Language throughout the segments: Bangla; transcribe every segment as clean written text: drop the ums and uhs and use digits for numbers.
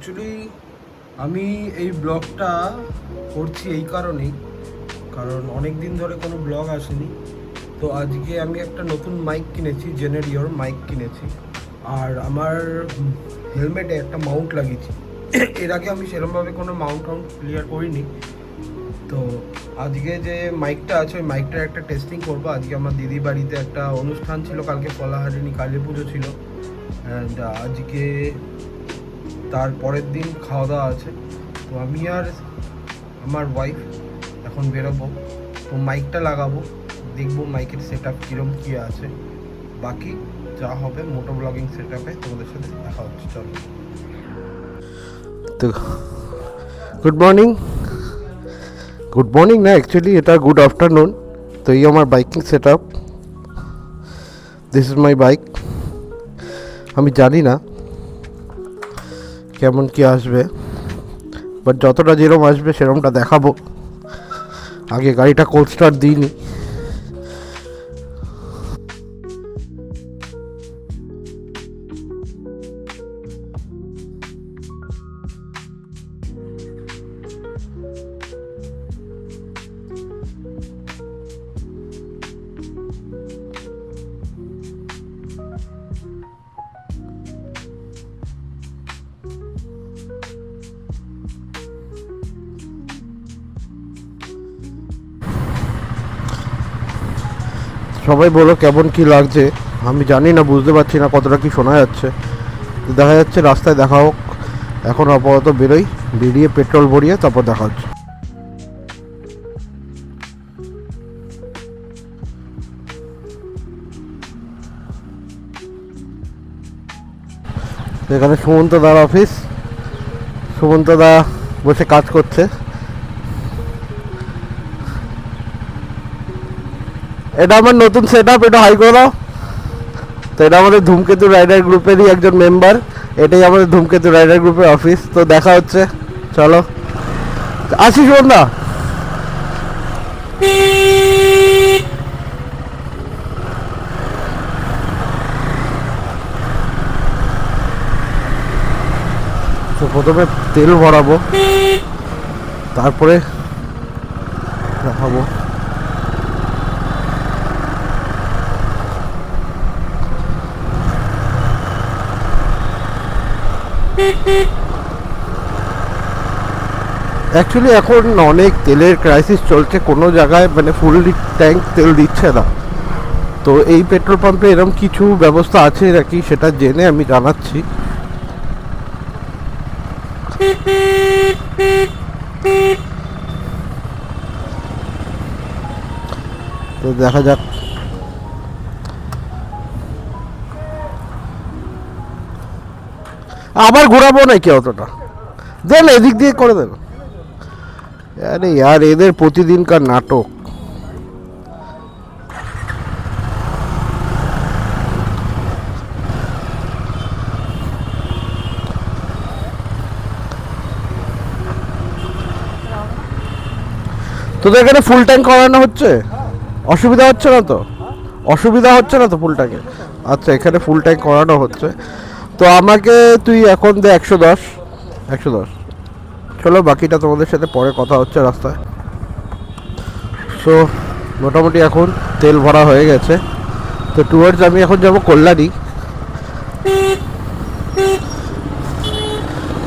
অ্যাকচুয়ালি আমি এই ব্লগটা করছি এই কারণেই, কারণ অনেক দিন ধরে কোনো ব্লগ আসেনি। তো আজকে আমি একটা নতুন মাইক কিনেছি, জেনেরিওর মাইক কিনেছি, আর আমার হেলমেটে একটা মাউন্ট লাগিয়েছি। এর আগে আমি সেরকমভাবে কোনো মাউন্ট ক্লিয়ার করিনি। তো আজকে যে মাইকটা আছে ওই মাইকটার একটা টেস্টিং করবো। আজকে আমার দিদি বাড়িতে একটা অনুষ্ঠান ছিল, কালকে ফলাহারিণী কালী পুজো ছিল, অ্যান্ড আজকে তার পরের দিন খাওয়া দাওয়া আছে। তো আমি আর আমার ওয়াইফ এখন বেরোবো, তো মাইকটা লাগাবো, দেখবো মাইকের সেট আপ কীরকম কী আছে। বাকি যা হবে মোটো ব্লগিং সেট আপে তোমাদের সাথে দেখা হচ্ছে। চলো। তো গুড মর্নিং না, অ্যাকচুয়ালি এটা গুড আফটারনুন। তো এই আমার biking set up, this is my bike. আমি জানি না কেমন কি আসবে, বাট যতটা যেরকম আসবে সেরকমটা দেখাবো। আগে গাড়িটা কোল্ড স্টার্ট দিইনি। সবাই বলো কেমন কি লাগছে। আমি জানি না, বুঝতে পারছি না কতটা কি শোনা যাচ্ছে। দেখা যাচ্ছে রাস্তায় দেখা হোক। এখন আপাতত বেরোই, বেরিয়ে পেট্রোল ভরিয়ে তারপর দেখা হচ্ছে। এখানে সুমন্ত দার অফিস, সুমন্ত দা বসে কাজ করছে। এটা আমার নতুন সেট আপ, এটা হাই করে দাও। তো এটা আমাদের ধূমকেতু রাইডার গ্রুপেরই একজন মেম্বার, এটাই আমাদের ধূমকেতু রাইডার গ্রুপের অফিস। তো দেখা হচ্ছে, চলো আসি সুমন্দা। তো প্রথমে তেল ভরাবো, তারপরে দেখাবো। অ্যাকচুয়ালি এখন অনেক তেলের ক্রাইসিস চলছে, কোনো জায়গায় মানে ফুল ট্যাঙ্ক তেল দিচ্ছে না। তো এই পেট্রোল পাম্পে এরকম কিছু ব্যবস্থা আছে নাকি সেটা জেনে আমি জানাচ্ছি। তো দেখা যাক। আবার ঘোরাবো নাকি অতটা, দেন এদিক দিয়ে করে দেন। আরে यार এদের প্রতিদিনকার নাটক। তোদের এখানে ফুল ট্যাঙ্ক করানো হচ্ছে? অসুবিধা হচ্ছে না তো? অসুবিধা হচ্ছে না তো ফুল ট্যাঙ্কে? আচ্ছা, এখানে ফুল ট্যাঙ্ক করানো হচ্ছে। তো আমাকে তুই এখন দে 110। চলো বাকিটা তোমাদের সাথে পরে কথা হচ্ছে রাস্তায়। সো মোটামুটি এখন তেল ভরা হয়ে গেছে। তো টুয়ার্ডস আমি এখন যাব কল্যাণী।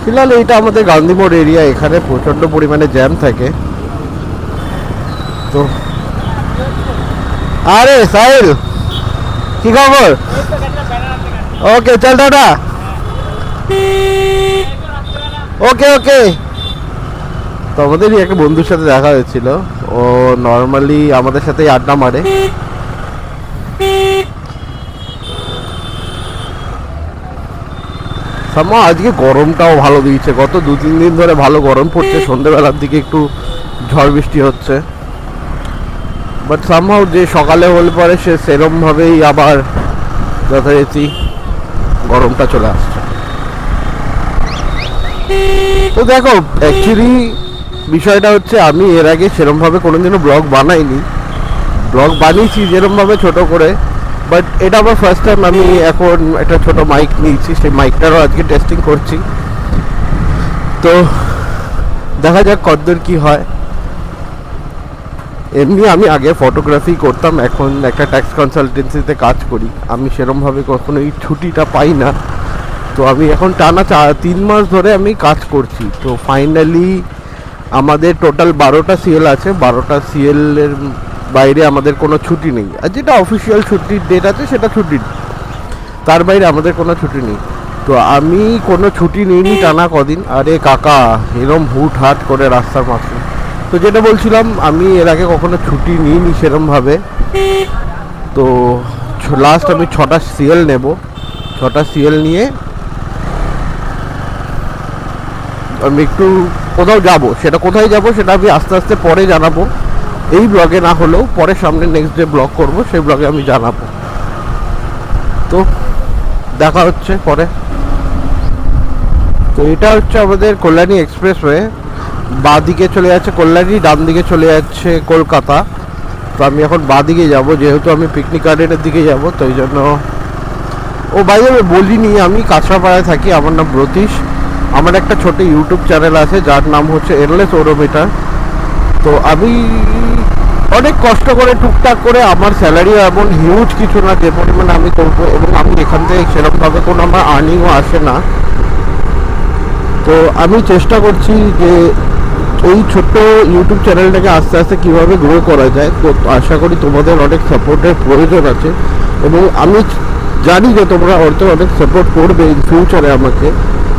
ফিলহাল এইটা আমাদের গান্ধী মোড় এরিয়া, এখানে প্রচণ্ড পরিমাণে জ্যাম থাকে। তো আরে সাহিল, কি খবর? ওকে চল টাটা। ওকে। তো আমাদেরই একটা বন্ধুর সাথে দেখা হয়েছিল, ও নর্মালি আমাদের সাথেই আড্ডা মারে। আজকে গরমটাও ভালো দিয়েছে, গত 2-3 দিন ধরে ভালো গরম পড়ছে, সন্ধ্যেবেলার দিকে একটু ঝড় বৃষ্টি হচ্ছে, বাট সামহাও যে সকালে হলে পরে সে সেরমভাবেই আবার যথারীতি গরমটা চলে আসছে। তো দেখো অ্যাকচুয়ালি বিষয়টা হচ্ছে, আমি এর আগে সেরমভাবে কোনোদিনও ব্লগ বানাইনি। ব্লগ বানিয়েছি যেরমভাবে ছোট করে, বাট এটা আমার ফার্স্ট টাইম আমি এখন একটা ছোট মাইক নিয়েছি, সেই মাইকটারও আজকে টেস্টিং করছি। তো দেখা যাক কতদূর কি হয়। এমনি আমি আগে ফটোগ্রাফি করতাম, এখন একটা ট্যাক্স কনসালটেন্সিতে কাজ করি। আমি সেরমভাবে কখনোই ছুটিটা পাই না। তো আমি এখন টানা 3 মাস ধরে আমি কাজ করছি। তো ফাইনালি আমাদের টোটাল 12টা সিএল আছে। 12টা সিএলের বাইরে আমাদের কোনো ছুটি নেই। আর যেটা অফিসিয়াল ছুটির ডেট আছে সেটা ছুটির, তার বাইরে আমাদের কোনো ছুটি নেই। তো আমি কোনো ছুটি নিইনি টানা কদিন। আরে কাকা, এরম হুট হাট করে রাস্তার মাঝে। তো যেটা বলছিলাম, আমি এর আগে কখনো ছুটি নিইনি সেরমভাবে। তো লাস্ট আমি 6টা সিএল নেব। 6টা সিএল নিয়ে আমি একটু কোথাও যাব। সেটা কোথায় যাব সেটা আমি আস্তে আস্তে পরে জানাবো। এই ব্লগে না হলেও পরে সামনে নেক্সট ডে ব্লগ করব, সেই ব্লগে আমি জানাবো। তো দেখা হচ্ছে পরে। তো এটা হচ্ছে আমাদের কল্যাণী এক্সপ্রেসওয়ে। বাঁ দিকে চলে যাচ্ছে কল্যাণী, ডান দিকে চলে যাচ্ছে কলকাতা। তো আমি এখন বাঁ দিকে যাব, যেহেতু আমি পিকনিক গার্ডেনের দিকে যাব। তো এই জন্য ও বাইরে বলিনি, আমি কাঁচরাপাড়ায় থাকি। আমার নাম ব্রতীশ। আমার একটা ছোট ইউটিউব চ্যানেল আছে যার নাম হচ্ছে এরলেস ওডোমিটার। তো আমি অনেক কষ্ট করে টুকটাক করে, আমার স্যালারিও এমন হিউজ কিছু না যে পরিমাণে আমি করবো, এবং আমি এখান থেকে সেরকমভাবে কোনো আমার আর্নিংও আসে না। তো আমি চেষ্টা করছি যে এই ছোট্ট ইউটিউব চ্যানেলটাকে আস্তে আস্তে কীভাবে গ্রো করা যায়। তো আশা করি তোমাদের অনেক সাপোর্টের প্রয়োজন আছে, এবং আমি জানি যে তোমরা অনেক সাপোর্ট করবে ইন ফিউচারে আমাকে।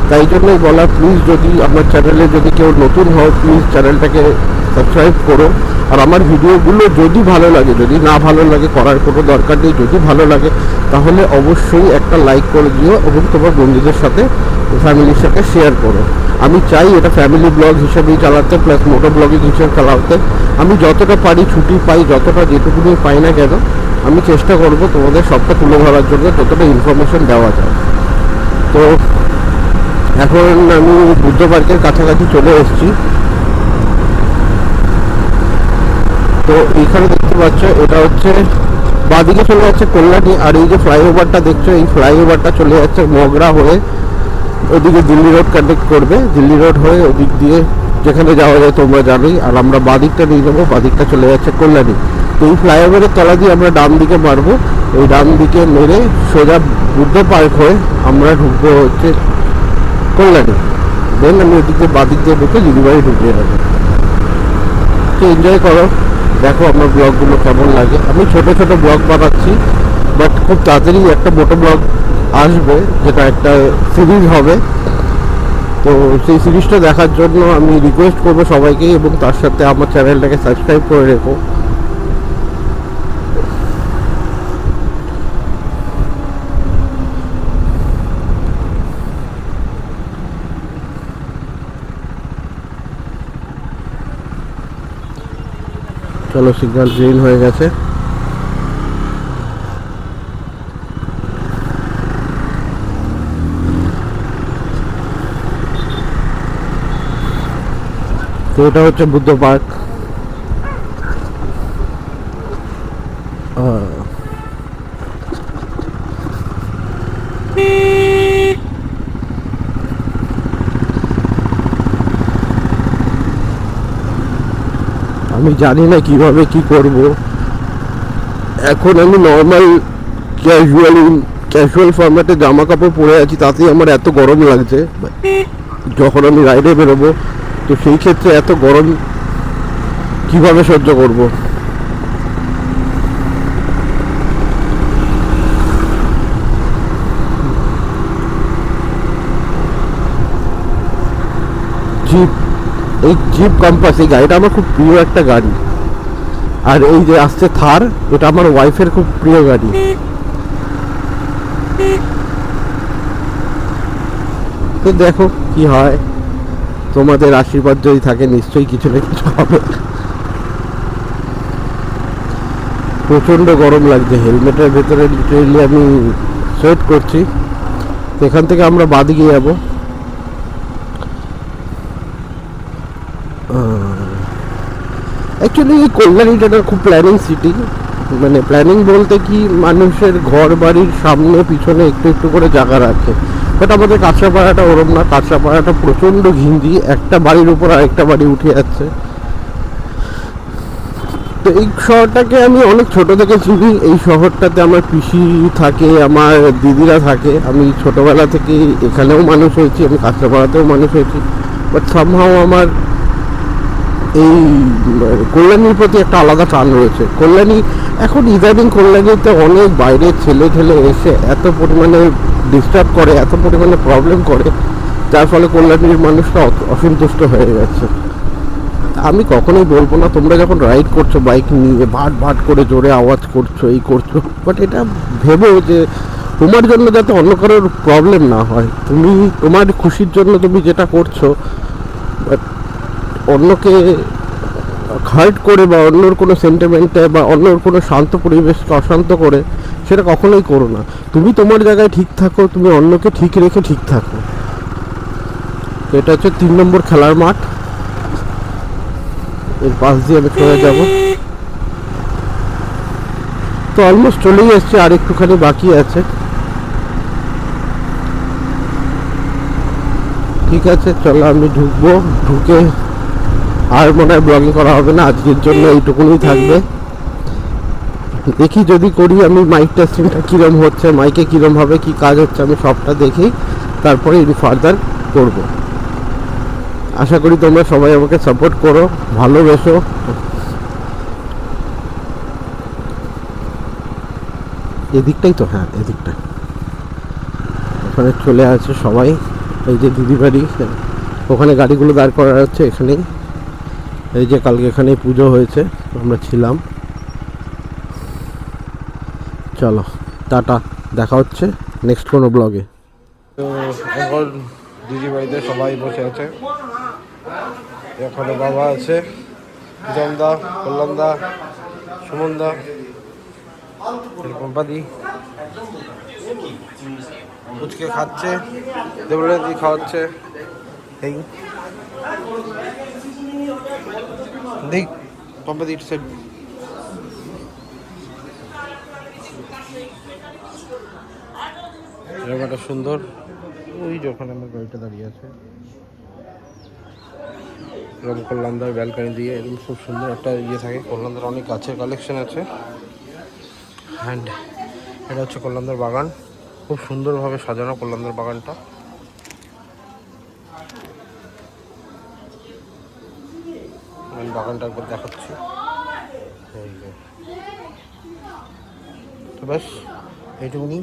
তাই জন্যই বলা, প্লিজ যদি আমার চ্যানেলে যদি কেউ নতুন হও, প্লিজ চ্যানেলটাকে সাবস্ক্রাইব করো। আর আমার ভিডিওগুলো যদি ভালো লাগে, যদি না ভালো লাগে করার কোনো দরকার নেই, যদি ভালো লাগে তাহলে অবশ্যই একটা লাইক করে দিও, এবং তোমার বন্ধুদের সাথে, ফ্যামিলির সাথে শেয়ার করো। আমি চাই এটা ফ্যামিলি ব্লগ হিসেবেই চালাতে, প্লাস মোটো ব্লগিং হিসেবে চালাতে। আমি যতটা পারি, ছুটি পাই, যতটা যেটুকুনি পাই না কেন, আমি চেষ্টা করব তোমাদের সবটা তুলে ধরার জন্য, যতটা ইনফরমেশন দেওয়া যায়। তো এখন আমি বুদ্ধ পার্কের কাছাকাছি চলে এসেছি। তো এইখানে দেখতে পাচ্ছ, এটা হচ্ছে বাঁদিকে চলে যাচ্ছে কল্যাণী। আর এই যে ফ্লাইওভারটা দেখছো, এই ফ্লাইওভারটা চলে যাচ্ছে মগরা হয়ে, ওদিকে দিল্লি রোড কানেক্ট করবে। দিল্লি রোড হয়ে ওদিক দিয়ে যেখানে যাওয়া যায় তোমরা জানোই। আর আমরা বাঁদিকটা নিয়ে যাবো, বাঁদিকটা চলে যাচ্ছে কল্যাণী। তো এই ফ্লাইওভারের তলা দিয়ে আমরা ডান দিকে মারবো। এই ডান দিকে মেরে সোজা বুদ্ধ পার্ক হয়ে আমরা ঢুকবো হচ্ছে কল্যাণী। দেন আমি ওদিকে বাঁদিক দিয়ে ঢুকে দিদিবাড়ি ঢুকিয়ে যাবো। তো এনজয় করো, দেখো আমার ব্লগগুলো কেমন লাগে। আমি ছোট ছোট ব্লগ বানাচ্ছি, বাট খুব তাড়াতাড়ি একটা মোটো ব্লগ আসবে, যেটা একটা সিরিজ হবে। তো সেই সিরিজটা দেখার জন্য আমি রিকোয়েস্ট করবো সবাইকে, এবং তার সাথে আমার চ্যানেলটাকে সাবস্ক্রাইব করে রেখো। চলো, সিগন্যাল গ্রিন হয়ে গেছে। তো এটা হচ্ছে বুদ্ধ পার্ক। আমি জানি না কিভাবে কি করব। এখন আমি নর্মাল ক্যাজুয়াল ফরম্যাটে জামা কাপড় পরে আছি, তাতেই আমার এত গরম লাগছে। যখন আমি রাইডে বেরোবো, তো সেই ক্ষেত্রে এত গরম কিভাবে সহ্য করব। জিপ, এই জিপ কম্পাস, এই গাড়িটা আমার খুব প্রিয় একটা গাড়ি। আর এই যে আসছে থার, এটা আমার ওয়াইফের খুব প্রিয় গাড়ি। তো দেখো কি হয়, তোমাদের আশীর্বাদ যদি থাকে নিশ্চয়ই কিছু না কিছু হবে। প্রচণ্ড গরম লাগছে, হেলমেটের ভেতরে লিটারেলি আমি সোয়েট করছি। এখান থেকে আমরা বাদিকে যাব। অ্যাকচুয়ালি এই কল্যাণীটা খুব প্ল্যানিং সিটি। মানে প্ল্যানিং বলতে কি, মানুষের ঘর বাড়ির সামনে পিছনে একটু একটু করে জায়গা রাখে। বাট আমাদের কাঁচরাপাড়াটা ওরম না, কাঁচরাপাড়াটা প্রচণ্ড ঘিঞ্জি, একটা বাড়ির উপর আরেকটা বাড়ি উঠে যাচ্ছে। তো এই শহরটাকে আমি অনেক ছোট থেকে চিনি। এই শহরটাতে আমার পিসি থাকে, আমার দিদিরা থাকে। আমি ছোটবেলা থেকে এখানেও মানুষ হয়েছি, আমি কাঁচরাপাড়াতেও মানুষ হয়েছি। বাট সামহাও আমার এই কল্যাণীর প্রতি একটা আলাদা টান রয়েছে। কল্যাণী এখন ইদানিং কল্যাণীতে অনেক বাইরের ছেলে ঠেলে এসে এত পরিমাণে ডিস্টার্ব করে, এত পরিমাণে প্রবলেম করে, যার ফলে কল্যাণীর মানুষটা অসন্তুষ্ট হয়ে গেছে। আমি কখনোই বলবো না তোমরা যখন রাইড করছো বাইক নিয়ে ভাট ভাট করে জোরে আওয়াজ করছো, এই করছো, বাট এটা ভেবো যে তোমার জন্য যাতে অন্য কারোর প্রবলেম না হয়। তুমি তোমার খুশির জন্য তুমি যেটা করছো, বাট অন্যকে হার্ট করে বা অন্যর কোনো সেন্টিমেন্টে বা অন্যর কোনো শান্ত পরিবেশকে অশান্ত করে সেটা কখনোই করো না। তুমি তোমার জায়গায় ঠিক থাকো, তুমি অন্যকে ঠিক রেখে ঠিক থাকো। তো এটা হচ্ছে 3 নম্বর খেলার মাঠ, এর পাশ দিয়ে আমি চলে যাব। তো অলমোস্ট চলেই এসছে, আর একটুখানি বাকি আছে। ঠিক আছে, চলো আমি ঢুকবো। ঢুকে আর মনে হয় ব্লগিং করা হবে না, আজকের জন্য এইটুকুনি থাকবে। দেখি যদি করি, আমি মাইক টেস্টিংটা কীরকম হচ্ছে, মাইকে কীরকম হবে, কী কাজ হচ্ছে, আমি সবটা দেখি, তারপরে ইনি ফার্দার করব। আশা করি তোমরা সবাই আমাকে সাপোর্ট করো, ভালোবেসো। এদিকটাই তো, হ্যাঁ এদিকটাই। ওখানে চলে আসে সবাই, এই যে দিদি বাড়ি, ওখানে গাড়িগুলো দাঁড় করা হচ্ছে এখানেই। এই যে কালকে এখানেই পুজো হয়েছে, আমরা ছিলাম। চলো টাটা, দেখা হচ্ছে নেক্সট কোনো ব্লগে। তো এখন দিদি বাড়িতে সবাই বসে আছে, এখানে বাবা আছে, জমদা, কল্যাণদা, সুমনদা, পম্পাদি ফুচকে খাচ্ছে, দেবরাদি খাওয়াচ্ছে। এই দেখ পম্পাদি সেট জায়গাটা সুন্দর। ওই যে ওখানে আমার গাড়িটা দাঁড়িয়ে আছে, এরকম কল্যাণদার ব্যালকানি দিয়ে এরকম খুব সুন্দর একটা ইয়ে থাকে। কল্যাণদার অনেক গাছের কালেকশন আছে। অ্যান্ড এটা হচ্ছে কল্যাণদার বাগান, খুব সুন্দরভাবে সাজানো কল্যাণদার বাগানটা। আমি বাগানটা একবার দেখাচ্ছি। এই যে তো ব্যাস এইটুকুনি,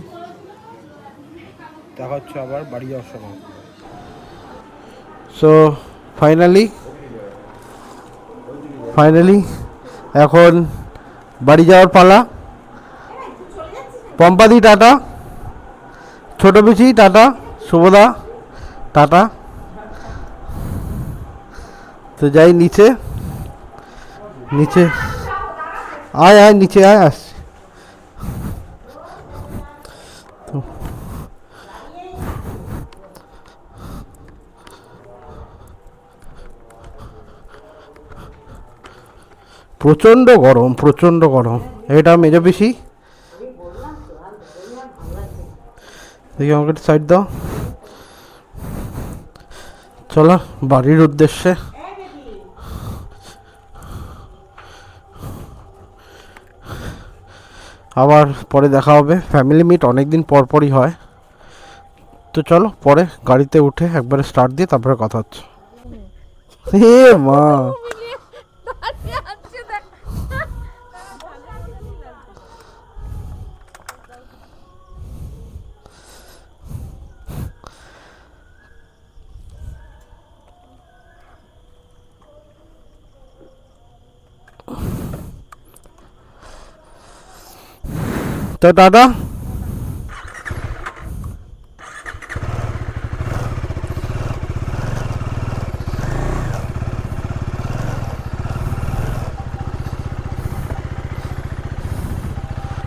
দেখা হচ্ছে আবার বাড়ি যাওয়ার সময়। সো ফাইনালি এখন বাড়ি যাওয়ার পালা। পম্পাদি টাটা, ছোট পিসি টাটা, শুভদা টাটা। তো যাই নিচে, আয় নিচে আয়, আসছি। প্রচণ্ড গরম। এটা মেজো পিসি, দেখি আমাকে একটু সাইড দাও। চলো বাড়ির উদ্দেশ্যে। আবার পরে দেখা হবে, ফ্যামিলি মিট অনেকদিন পরই হয়। তো চলো পরে গাড়িতে উঠে একবারে স্টার্ট দিয়ে তারপরে কথা হচ্ছে। হে মা, তো টাটা।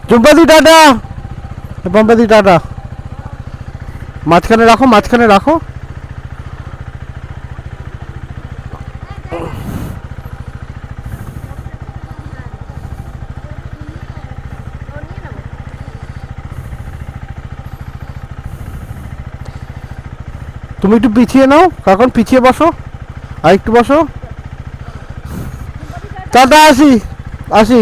চুম্পাদি টাটা, পম্পাদি টাটা। মাঝখানে রাখো। তুমি একটু পিছিয়ে নাও, কাকন পিছিয়ে বসো, আর একটু বসো। টাটা, আসি আসি।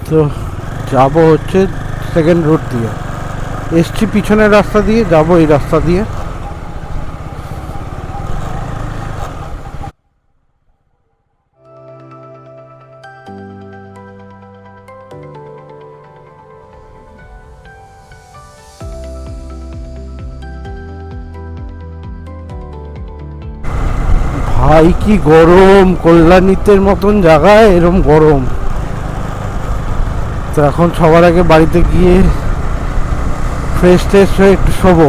তো যাবো হচ্ছে সেকেন্ড রুট দিয়ে, এসছি পিছনের রাস্তা দিয়ে, যাবো এই রাস্তা দিয়ে। ভাই কি গরম, কল্যাণীতের মতন জায়গায় এরম গরম। তো এখন সবার আগে বাড়িতে গিয়ে ফ্রেশ ট্রেশ হয়ে একটু শোবো।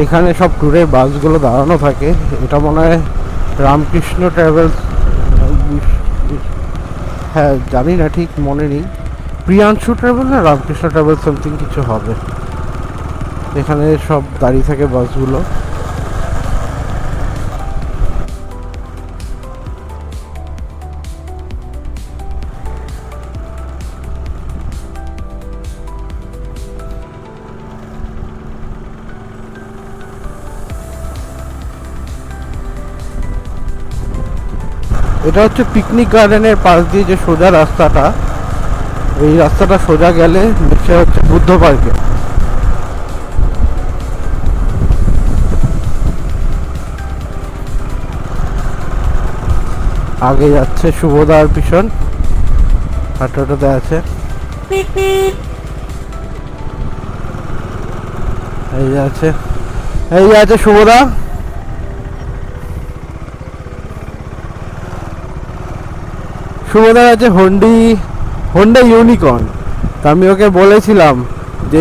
এখানে সব ট্যুরের বাসগুলো দাঁড়ানো থাকে। এটা মনে হয় রামকৃষ্ণ ট্রাভেলস, হ্যাঁ জানি না ঠিক মনে নেই, প্রিয়াংশু ট্রাভেল না রামকৃষ্ণ ট্রাভেল সামথিং কিছু হবে। এখানে সব দাঁড়িয়ে থাকে বাসগুলো। এটা হচ্ছে পিকনিক গার্ডেনের পাশ দিয়ে যে সোজা রাস্তাটা, এই রাস্তাটা সোজা গেলে সে হচ্ছে বুদ্ধ পার্কে। আগে যাচ্ছে শুভদার পিছন, হাঁটাতে আছে। এই যে আছে, এই যে আছে শুভদা। শুভদার আছে হোন্ডা ইউনিকর্ন। তা আমি ওকে বলেছিলাম যে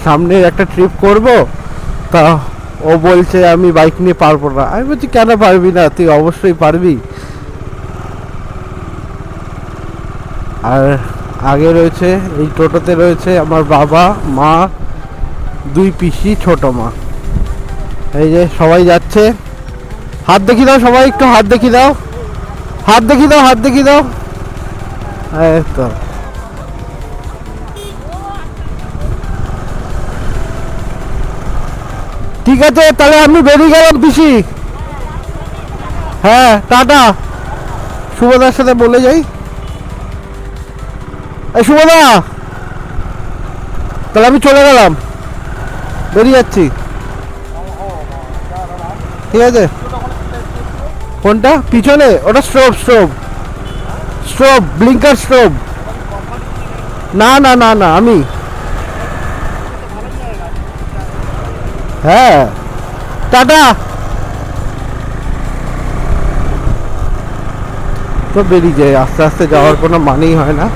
সামনে একটা ট্রিপ করব, তা ও বলছে আমি বাইক নিয়ে পারবো না। আমি বলছি কেন পারবি না, তুই অবশ্যই পারবি। আর আগে রয়েছে এই টোটোতে রয়েছে আমার বাবা, মা, দুই পিসি, ছোট মা। এই যে সবাই যাচ্ছে। হাত দেখি দাও সবাই, একটু হাত দেখি দাও, হাত দেখি দাও, হাত দেখি দাও। এই তো ঠিক আছে, তাহলে আমি বেরিয়ে গেলাম পিসি। হ্যাঁ টাটা। শুভদার সাথে বলে যাই, এই শুভদা তাহলে আমি চলে গেলাম, বেরিয়ে যাচ্ছি। ঠিক আছে, কোনটা পিছনে? ওটা স্ট্রোব ব্লিঙ্কার স্ট্রোব। না না না না আমি, হ্যাঁ টাটা। তো বেরিয়ে যায়, আস্তে আস্তে যাওয়ার কোনো মানেই হয় না।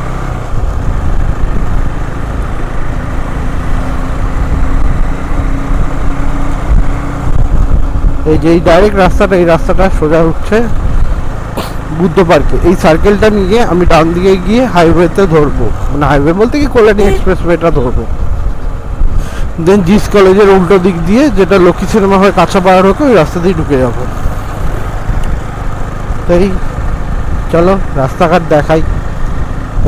এই যে এই ডাইরেক্ট রাস্তাটা, এই রাস্তাটা সোজা উঠছে বুদ্ধ পার্কে। এই সার্কেলটা নিয়ে আমি ডান দিকে গিয়ে হাইওয়েতে ধরবো, মানে হাইওয়ে বলতে কি কল্যাণী এক্সপ্রেসওয়েটা ধরবো। দেন জিস কলেজের উল্টো দিক দিয়ে, যেটা লক্ষ্মী সিনেমা হয়ে কাঁচাপাড়ার হোক, ওই রাস্তা দিয়ে ঢুকে যাবো। তাই চলো রাস্তাঘাট দেখাই।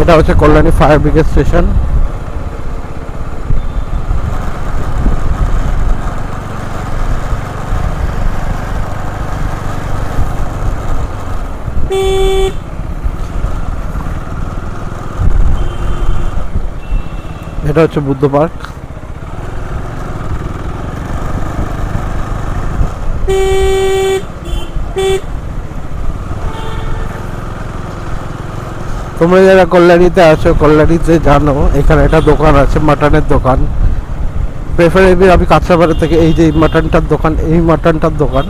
এটা হচ্ছে কল্যাণী ফায়ার ব্রিগেড স্টেশন। এটা হচ্ছে বুদ্ধ পার্ক। তোমরা যারা কল্যাণীতে আছো, কল্যাণীতে জানো এখানে একটা দোকান আছে, মাটনের দোকান। প্রেফারেবলি আমি কাঁচরাপাড়া থেকে, এই যে মাটনটার দোকান, এই মাটনটার দোকান,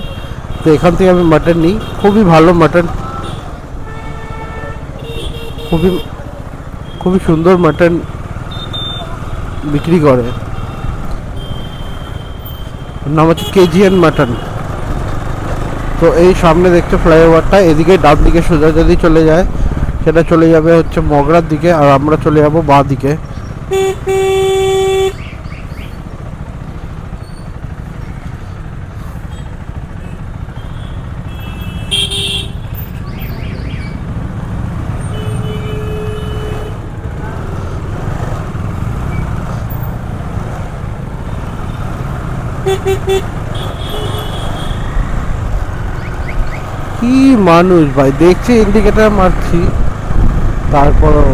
তো এখান থেকে আমি মাটন নিই। খুবই ভালো মাটন, খুবই সুন্দর মাটন বিক্রি করে। নাম হচ্ছে কেজিএন মাটন। তো এই সামনে দেখছো ফ্লাইওভারটা, এদিকে ডান দিকে সোজা যদি চলে যায় সেটা চলে যাবে হচ্ছে মগরার দিকে, আর আমরা চলে যাব বাঁ দিকে। কি মানুষ ভাই, দেখছি ইন্ডিকেটার মারছি তারপরও।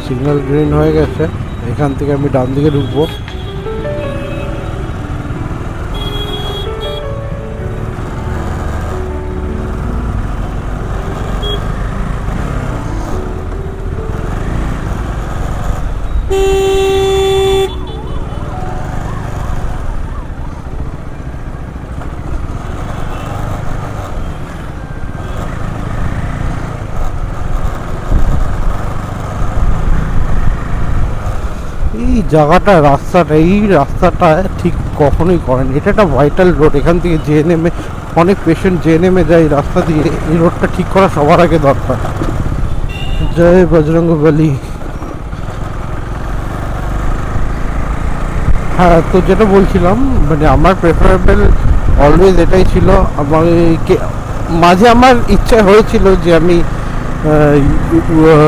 সিগন্যাল গ্রিন হয়ে গেছে, এখান থেকে আমি ডান দিকে ঢুকবো। এই জায়গাটা, এই রাস্তাটা ঠিক কখনোই করেন। এটা একটা ভাইটাল রোড, এখান থেকে জেএনএমে অনেক পেশেন্ট জেএনএমে যায় এই রাস্তা দিয়ে। এই রোডটা ঠিক করা সবার আগে দরকার। জয় বজরংবলী। হ্যাঁ, তো যেটা বলছিলাম, মানে আমার প্রেফারেবল অলওয়েজ এটাই ছিল। মাঝে আমার ইচ্ছা হয়েছিল যে আমি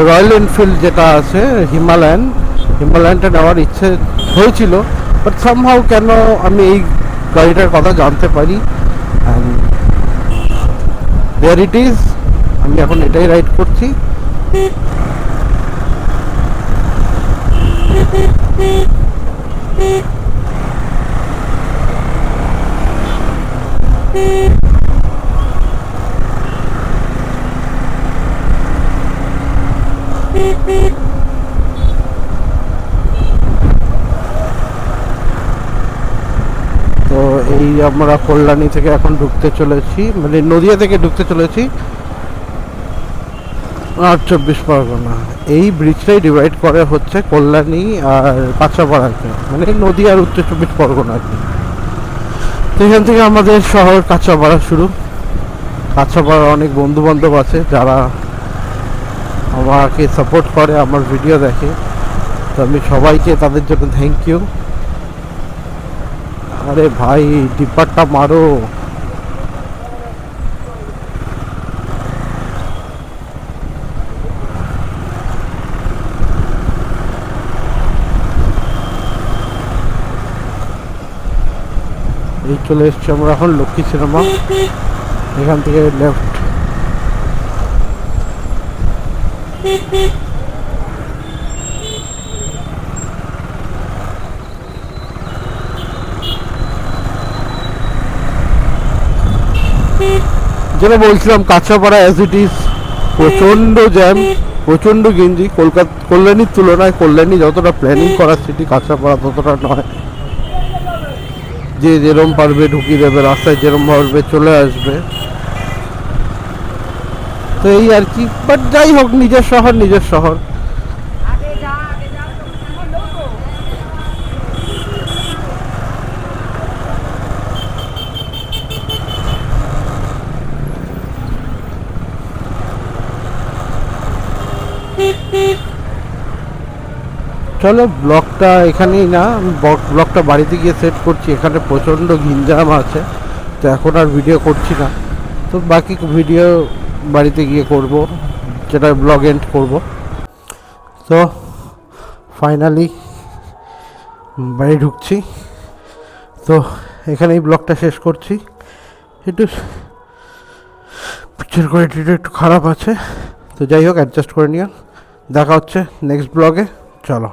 রয়্যাল এনফিল্ড যেটা আছে হিমালয়ানটা নেওয়ার ইচ্ছে হয়েছিল, বাট সামহাউ কেন আমি এই গাড়িটার কথা জানতে পারি, অ্যান্ড দেয়ার ইট ইজ। আমি এখন এটাই রাইড করছি। তো এই আমরা কল্যাণী থেকে এখন ঢুকতে চলেছি, মানে নদিয়া থেকে ঢুকতে চলেছি 24 পরগনা। এই ব্রিজটাই ডিভাইড করে হচ্ছে কল্যাণী আর কাঁচাপাড়াকে, মানে নদিয়া আর উত্তর 24 পরগনাকে। তো এখান থেকে আমাদের শহর কাঁচাপাড়া শুরু। কাঁচাপাড়া অনেক বন্ধু বান্ধব আছে যারা আমাকে সাপোর্ট করে, আমার ভিডিও দেখে, তো আমি সবাইকে তাদের জন্য থ্যাংক ইউ। আরে ভাই ডিপারটা মারো। এই চলে এসছি আমরা এখন লক্ষ্মী সিনেমা, এখান থেকে লেফট। যেটা বলছিলাম কাঁচাপাড়া অ্যাজ ইট ইজ প্রচণ্ড জ্যাম, প্রচণ্ড গেঞ্জি। কল্যাণীর তুলনায় কল্যাণী যতটা প্ল্যানিং করার সিটি, কাঁচাপাড়া ততটা নয়। যে যেরম পারবে ঢুকিয়ে দেবে, রাস্তায় যেরম পারবে চলে আসবে, তো এই আর কি। বাট যাই হোক, নিজের শহর নিজের শহর। চলো ব্লগটা এখানেই না, আমি ব্লগটা বাড়িতে গিয়ে সেট করছি। এখানে প্রচণ্ড ঘিঞ্জাম আছে, তো এখন আর ভিডিও করছি না। তো বাকি ভিডিও বাড়িতে গিয়ে করব, যেটা ব্লগ এন্ড করব। তো ফাইনালি বাড়ি ঢুকছি, তো এখানেই ব্লগটা শেষ করছি। একটু পিকচার কোয়ালিটিটা একটু খারাপ আছে, তো যাই হোক অ্যাডজাস্ট করে নিও। দেখা হচ্ছে নেক্সট ব্লগে, চলো।